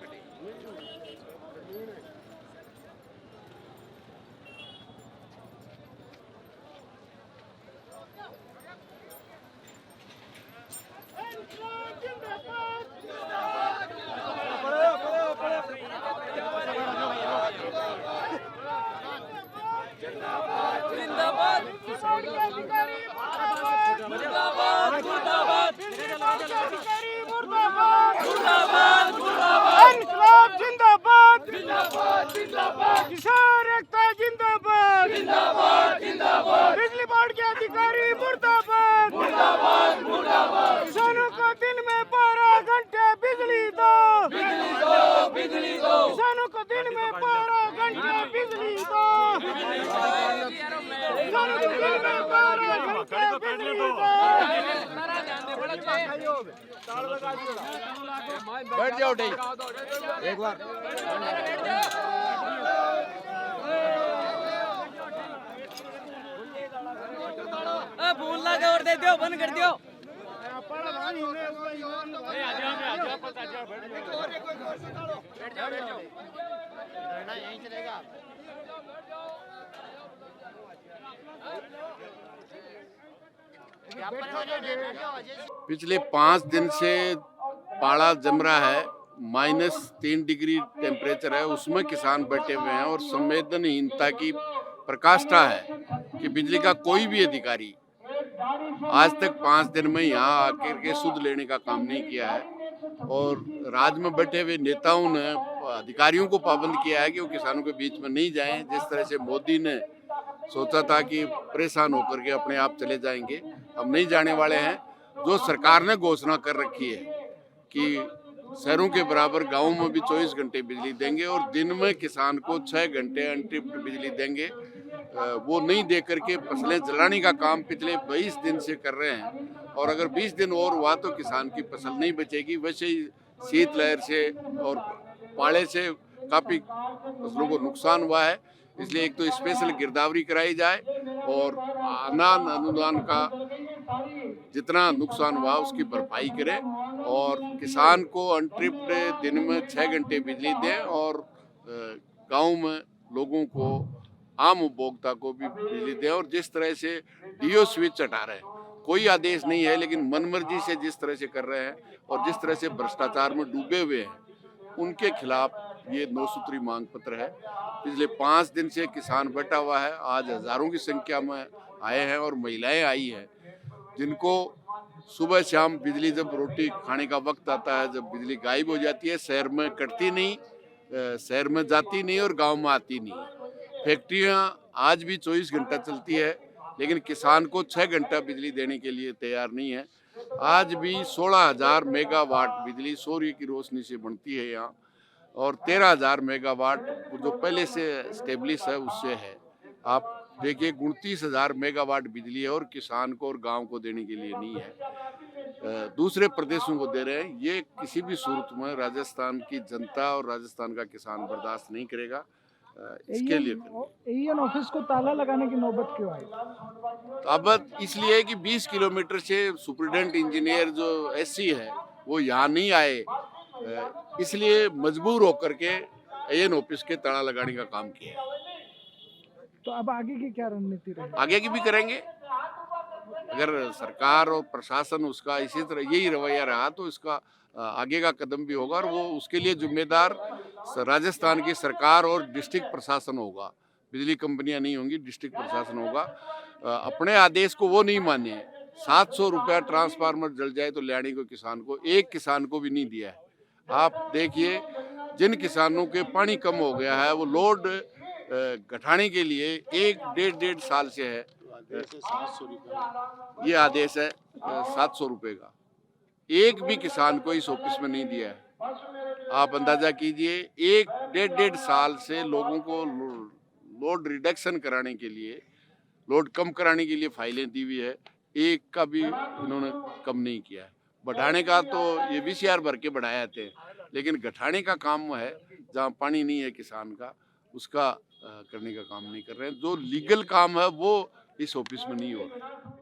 खड़े। जिंदाबाद मुर्दाबाद मुर्दाबाद मुर्दाबाद मुर्दाबाद इनकलाब जिंदाबाद जिंदाबाद जिंदाबाद किसान एकता जिंदाबाद जिंदाबाद जिंदाबाद बिजली बोर्ड के अधिकारी मुर्दाबाद मुर्दाबाद मुर्दाबाद किसानों को दिन में 12 घंटे बिजली दो बिजली दो बिजली दो किसानों को दिन में 12 घंटे बिजली दो किसानों को दिन में 12 घंटे बिजली दो बैठ जाओ ढेई। एक बार बोल लगा और दे दियो बंद कर दियो पिछले 5 दिन से पाला जम रहा है, -3 डिग्री टेम्परेचर है, उसमें किसान बैठे हुए हैं और संवेदनहीनता की प्रकाष्ठा है कि बिजली का कोई भी अधिकारी आज तक 5 दिन में यहाँ आकर के सुध लेने का काम नहीं किया है। और राज्य में बैठे हुए नेताओं ने अधिकारियों को पाबंद किया है कि वो किसानों के बीच में नहीं जाएं। जिस तरह से मोदी ने सोचा था कि परेशान होकर के अपने आप चले जाएंगे, हम नहीं जाने वाले हैं। जो सरकार ने घोषणा कर रखी है कि शहरों के बराबर गाँवों में भी 24 घंटे बिजली देंगे और दिन में किसान को 6 घंटे अनट्रिप्ड बिजली देंगे, वो नहीं दे करके फसलें जलाने का काम पिछले 22 दिन से कर रहे हैं। और अगर 20 दिन और हुआ तो किसान की फसल नहीं बचेगी। वैसे ही शीतलहर से और पाले से काफ़ी फसलों को नुकसान हुआ है, इसलिए एक तो स्पेशल गिरदावरी कराई जाए और अनुदान का जितना नुकसान हुआ उसकी भरपाई करें और किसान को अनट्रिप्ड दिन में 6 घंटे बिजली दें और गांव में लोगों को, आम उपभोक्ता को भी बिजली दें। और जिस तरह से डीओ स्विच हटा रहे हैं, कोई आदेश नहीं है लेकिन मनमर्जी से जिस तरह से कर रहे हैं और जिस तरह से भ्रष्टाचार में डूबे हुए हैं, उनके खिलाफ ये 9 सूत्री मांग पत्र है। पिछले 5 दिन से किसान बैठा हुआ है, आज हजारों की संख्या में आए हैं और महिलाएं आई हैं, जिनको सुबह शाम बिजली, जब रोटी खाने का वक्त आता है, जब बिजली गायब हो जाती है, शहर में कटती नहीं, शहर में जाती नहीं और गांव में आती नहीं। फैक्ट्रियां आज भी 24 घंटा चलती है लेकिन किसान को 6 घंटा बिजली देने के लिए तैयार नहीं है। आज भी 16,000 मेगावाट बिजली सूर्य की रोशनी से बनती है यहाँ और 13,000 मेगावाट जो पहले से स्टेब्लिश है उससे है। आप देखिए 29,000 मेगावाट बिजली है और किसान को और गांव को देने के लिए नहीं है, दूसरे प्रदेशों को दे रहे हैं। ये किसी भी सूरत में राजस्थान की जनता और राजस्थान का किसान बर्दाश्त नहीं करेगा। इसके लिए एईएन ऑफिस को ताला लगाने की नौबत क्यों आई? अब इसलिए कि 20 किलोमीटर से सुपरिटेंडेंट इंजीनियर जो एससी है वो यहाँ नहीं आए, इसलिए मजबूर होकर के एईएन ऑफिस के ताला लगाने का काम किया। तो अब आगे की क्या रणनीति रहेगी? आगे की भी करेंगे। अगर सरकार और प्रशासन उसका इसी तरह यही रवैया रहा तो इसका आगे का कदम भी होगा और वो उसके लिए जिम्मेदार राजस्थान की सरकार और डिस्ट्रिक्ट प्रशासन होगा। बिजली कंपनियां नहीं होंगी, डिस्ट्रिक्ट प्रशासन होगा। अपने आदेश को वो नहीं माने। 700 रुपया ट्रांसफार्मर जल जाए तो लेने को किसान को, एक किसान को भी नहीं दिया है। आप देखिए जिन किसानों के पानी कम हो गया है वो लोड घटाने के लिए 1-1.5 साल से है, ये आदेश है 700 रुपये का, एक भी किसान को इस ऑफिस में नहीं दिया है। आप अंदाजा कीजिए 1-1.5 साल से लोगों को लोड रिडक्शन कराने के लिए, लोड कम कराने के लिए फाइलें दी हुई है, एक का भी इन्होंने कम नहीं किया है। बढ़ाने का तो ये वीसीआर भर के बढ़ाए थे, लेकिन घटाने का काम है जहाँ पानी नहीं है किसान का, उसका करने का काम नहीं कर रहे हैं। जो लीगल काम है वो इस ऑफिस में नहीं हो रहा है।